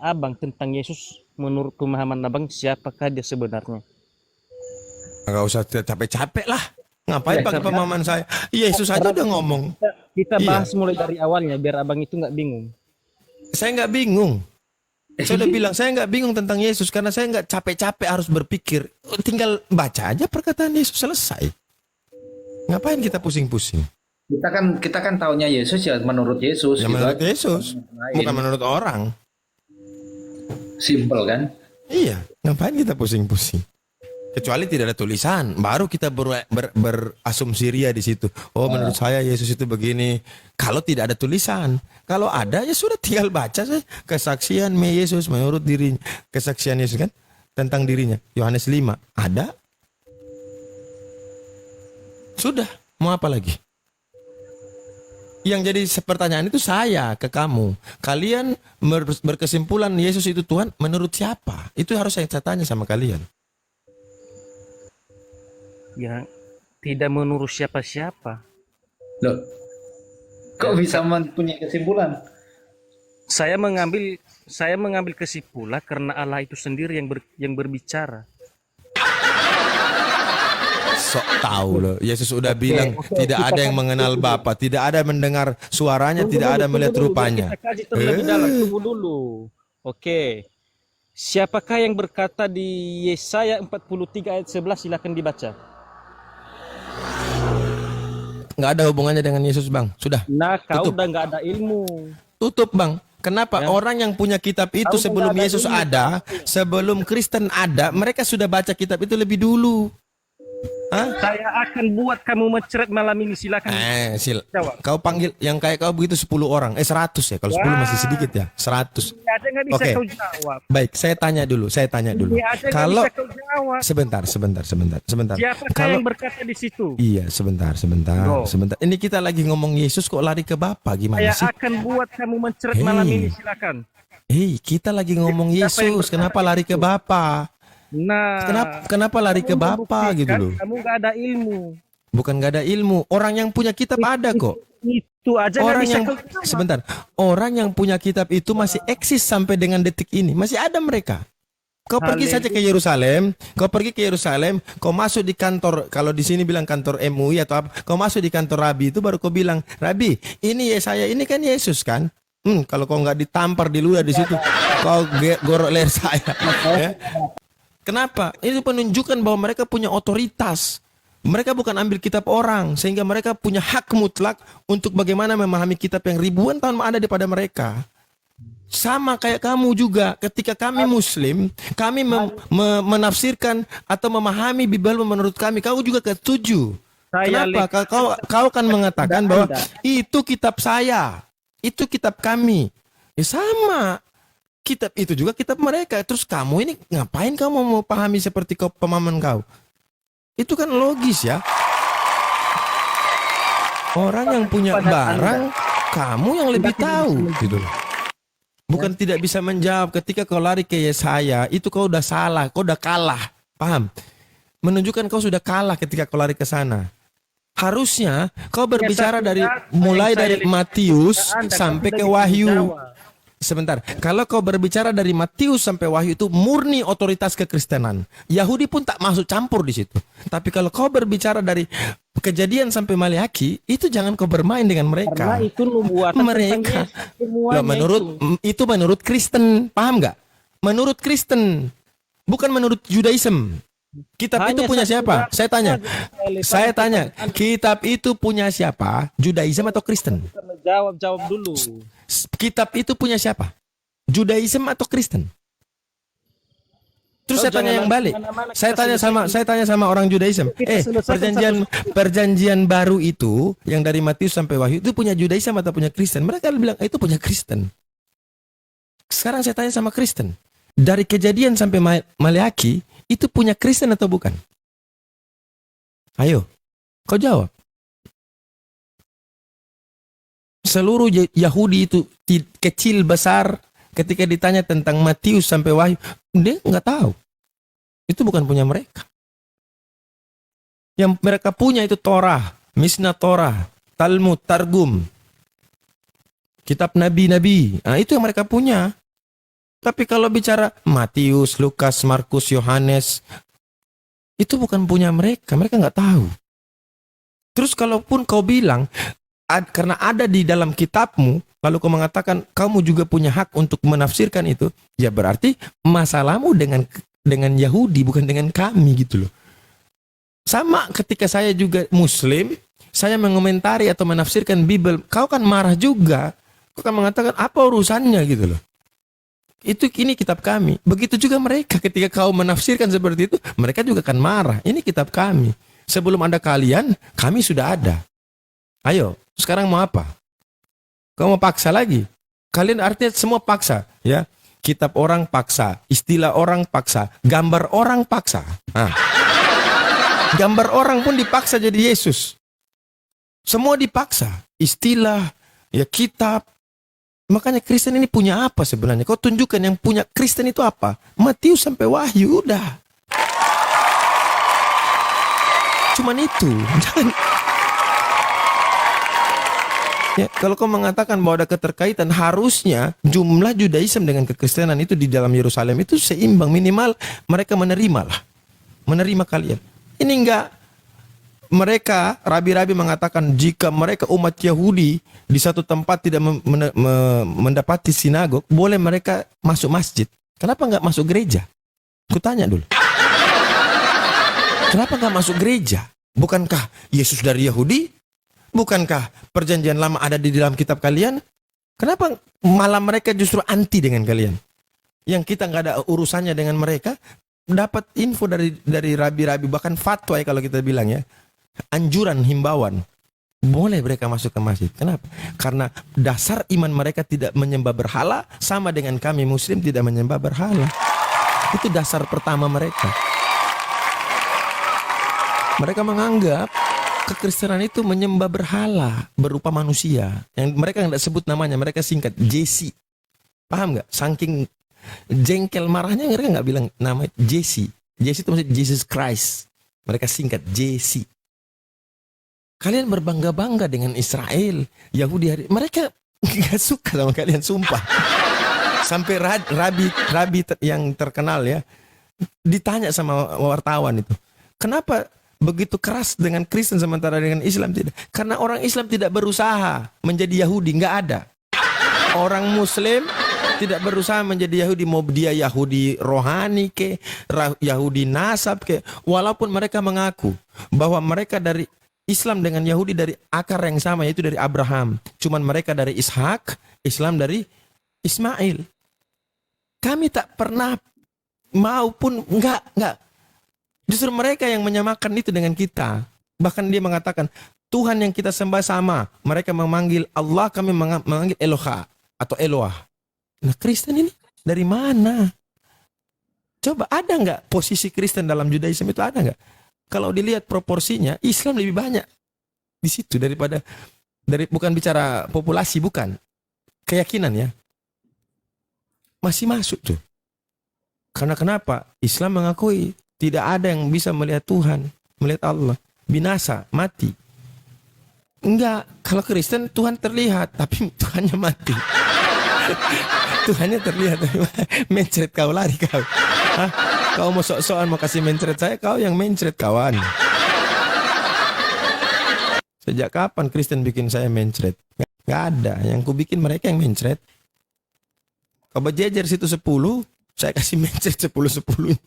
Abang tentang Yesus menurut pemahaman abang siapakah dia sebenarnya? Nggak usah capek-capek lah. Ngapain Ya, pakai pemahaman saya? Yesus aja karena udah ngomong. kita Iya, bahas mulai dari awalnya biar abang itu nggak bingung. saya nggak bingung. Saya udah bilang, saya nggak bingung tentang Yesus karena saya nggak capek-capek harus berpikir. Tinggal baca aja perkataan Yesus selesai. Ngapain kita pusing-pusing? Kita kan taunya Yesus ya menurut Yesus Ya gitu menurut aja. Yesus, bukan Lain. menurut orang. Simple kan? Iya, ngapain kita pusing-pusing? Kecuali tidak ada tulisan, baru kita berasumsi ria di situ. Oh, menurut saya Yesus itu begini. Kalau tidak ada tulisan, kalau ada ya sudah tinggal baca saja kesaksian Yesus menurut dirinya. Kesaksian Yesus kan tentang dirinya. Yohanes 5 ada. Sudah, mau apa lagi? Yang jadi pertanyaan itu saya ke kamu. Kalian berkesimpulan Yesus itu Tuhan menurut siapa? Itu harus saya tanya sama kalian. Ya, tidak menurut siapa-siapa. Loh, kok bisa punya kesimpulan? Saya mengambil kesimpulan karena Allah itu sendiri yang berbicara. Sok tahu loh. Yesus udah bilang tidak kita ada yang kan mengenal Bapa, tidak ada yang mendengar suaranya, tidak ada yang melihat tunggu dulu, biar rupanya. kita kaji terlebih dalam. Tunggu dulu. Oke. Siapakah yang berkata di Yesaya 43 ayat 11, silakan dibaca. Nggak ada hubungannya dengan Yesus, Bang. Sudah, Nah, kau tutup. udah nggak ada ilmu. Tutup, Bang. Kenapa? Ya. Orang yang punya kitab itu Kau sebelum nggak ada Yesus ilmu. ada, sebelum Kristen ada, mereka sudah baca kitab itu lebih dulu. Hah? Saya akan buat kamu mencret malam ini, silakan jawab. Kau panggil yang kayak kau begitu 10 orang. 100 ya. Kalau 10 masih sedikit ya. 100. Ini aja nggak bisa Oke. kau jawab. Baik, saya tanya dulu. Ini aja nggak Kalau bisa kau jawab. sebentar. Siapakah Kalau yang berkata di situ? iya, sebentar. Go. Ini kita lagi ngomong Yesus kok lari ke Bapa gimana Saya sih? akan buat kamu mencret malam ini, silakan. Hei, kita lagi ngomong Siapa yang Yesus, berkata kenapa lari ke Bapa? Nah, Kenapa lari ke kamu Bapa gitu membuktikan loh? kamu nggak ada ilmu. Bukan gak ada ilmu. Orang yang punya kitab ada kok. Itu aja nggak Orang bisa yang kau jawab. sebentar, orang yang punya kitab itu masih eksis sampai dengan detik ini. Masih ada mereka. Kau pergi saja ke Yerusalem, kau masuk di kantor, kalau di sini bilang kantor MUI atau apa, kau masuk di kantor Rabi itu baru kau bilang, Rabi, ini saya, ini kan Yesus kan? Kalau kau nggak ditampar di luar di situ, kau gorok leher saya. Ya. Kenapa? Ini menunjukkan bahwa mereka punya otoritas. Mereka bukan ambil kitab orang, sehingga mereka punya hak mutlak untuk bagaimana memahami kitab yang ribuan tahun ada daripada mereka. Sama kayak kamu juga, ketika kami Muslim, kami menafsirkan atau memahami Bible menurut kami, kau juga setuju. Kenapa? Kau akan mengatakan bahwa itu kitab saya, itu kitab kami. Ya sama. Kitab itu juga kitab mereka. Terus kamu ini ngapain kamu mau pahami seperti pemahaman kau? Itu kan logis ya. Orang yang punya barang, kamu yang lebih tahu gitu loh. Bukan tidak bisa menjawab ketika kau lari ke Yesaya, itu kau udah salah, kau udah kalah. Paham? Menunjukkan kau sudah kalah ketika kau lari ke sana. Harusnya kau berbicara mulai dari Matius sampai ke Wahyu. Sebentar, kalau kau berbicara dari Matius sampai Wahyu itu murni otoritas kekristenan. Yahudi pun tak masuk campur di situ. Tapi kalau kau berbicara dari Kejadian sampai Maleakhi, itu jangan kau bermain dengan mereka. Karena itu nubuatan Mereka. semuanya Itu menurut Kristen, paham nggak? Menurut Kristen, bukan menurut Judaism. Kitab Hanya itu punya satu siapa? bahasa Saya tanya, kitab itu punya siapa? Judaism atau Kristen? Jawab dulu. Kitab itu punya siapa? Judaism atau Kristen? Terus saya tanya yang balik. Saya tanya sama orang Judaism. Perjanjian baru itu yang dari Matius sampai Wahyu itu punya Judaism atau punya Kristen? Mereka bilang itu punya Kristen. Sekarang saya tanya sama Kristen. Dari Kejadian sampai Maleakhi itu punya Kristen atau bukan? Ayo, kau jawab. Seluruh Yahudi itu kecil besar ketika ditanya tentang Matius sampai Wahyu, dia nggak tahu. Itu bukan punya mereka. Yang mereka punya itu Torah, Mishnah Torah, Talmud, Targum, kitab nabi-nabi. Nah, itu yang mereka punya. Tapi kalau bicara Matius, Lukas, Markus, Yohanes, itu bukan punya mereka. Mereka nggak tahu. Terus kalaupun kau bilang, karena ada di dalam kitabmu, lalu kau mengatakan kamu juga punya hak untuk menafsirkan itu, ya berarti masalahmu dengan Yahudi, bukan dengan kami gitu loh. Sama ketika saya juga Muslim, saya mengomentari atau menafsirkan Bible, kau kan marah juga. Kau kan mengatakan apa urusannya gitu loh. Ini kitab kami. Begitu juga mereka ketika kau menafsirkan seperti itu, mereka juga akan marah. Ini kitab kami. Sebelum ada kalian, kami sudah ada. Ayo, sekarang mau apa? Kau mau paksa lagi? Kalian artinya semua paksa, ya. Kitab orang paksa, istilah orang paksa, gambar orang paksa. Nah. Gambar orang pun dipaksa jadi Yesus. Semua dipaksa. Istilah, ya kitab. Makanya Kristen ini punya apa sebenarnya? Kau tunjukkan yang punya Kristen itu apa? Matius sampai Wahyu, udah. Cuman itu. Jangan. Ya, kalau kau mengatakan bahwa ada keterkaitan, harusnya jumlah Judaism dengan kekristenan itu di dalam Yerusalem itu seimbang. Minimal mereka menerima lah. Menerima kalian. Ini enggak. Mereka, rabi-rabi mengatakan jika mereka umat Yahudi di satu tempat tidak mendapati sinagog, boleh mereka masuk masjid. Kenapa enggak masuk gereja? Kutanya dulu. Kenapa enggak masuk gereja? Bukankah Yesus dari Yahudi? Bukankah perjanjian lama ada di dalam kitab kalian? Kenapa malah mereka justru anti dengan kalian? Yang kita nggak ada urusannya dengan mereka, dapat info dari rabi-rabi, bahkan fatwa ya kalau kita bilang ya, anjuran, himbauan, boleh mereka masuk ke masjid. Kenapa? Karena dasar iman mereka tidak menyembah berhala, sama dengan kami Muslim tidak menyembah berhala. Itu dasar pertama mereka. Mereka menganggap kekristenan itu menyembah berhala berupa manusia. Yang mereka nggak sebut namanya, mereka singkat JC. Paham nggak? Saking jengkel marahnya mereka nggak bilang nama JC. JC itu maksudnya Jesus Christ. Mereka singkat JC. Kalian berbangga-bangga dengan Israel, Yahudi hari. Mereka nggak suka sama kalian, sumpah. Sampai rabi yang terkenal ya, ditanya sama wartawan itu, kenapa begitu keras dengan Kristen sementara dengan Islam tidak? Karena orang Islam tidak berusaha menjadi Yahudi, nggak ada. Orang Muslim tidak berusaha menjadi Yahudi, mau dia Yahudi rohani ke, Yahudi nasab ke, walaupun mereka mengaku bahwa mereka dari Islam dengan Yahudi dari akar yang sama, yaitu dari Abraham. Cuman mereka dari Ishak, Islam dari Ismail. Kami tak pernah maupun enggak. Justru mereka yang menyamakan itu dengan kita. Bahkan dia mengatakan, Tuhan yang kita sembah sama. Mereka memanggil Allah, kami memanggil Eloha atau Eloah. Nah, Kristen ini dari mana? Coba ada nggak posisi Kristen dalam Judaism itu, ada nggak? Kalau dilihat proporsinya, Islam lebih banyak di situ bukan bicara populasi, bukan. Keyakinan ya. Masih masuk tuh. Karena kenapa? Islam mengakui tidak ada yang bisa melihat Tuhan, melihat Allah. Binasa, mati. Enggak, kalau Kristen Tuhan terlihat, tapi Tuhannya mati. Tuhannya terlihat, mencret kau, lari kau. Hah? Kau mau sok-sokan mau kasih mencret saya, kau yang mencret kawan. Sejak kapan Kristen bikin saya mencret? Nggak ada, yang ku bikin mereka yang mencret. Kau berjejer situ 10, saya kasih mencret 10-10.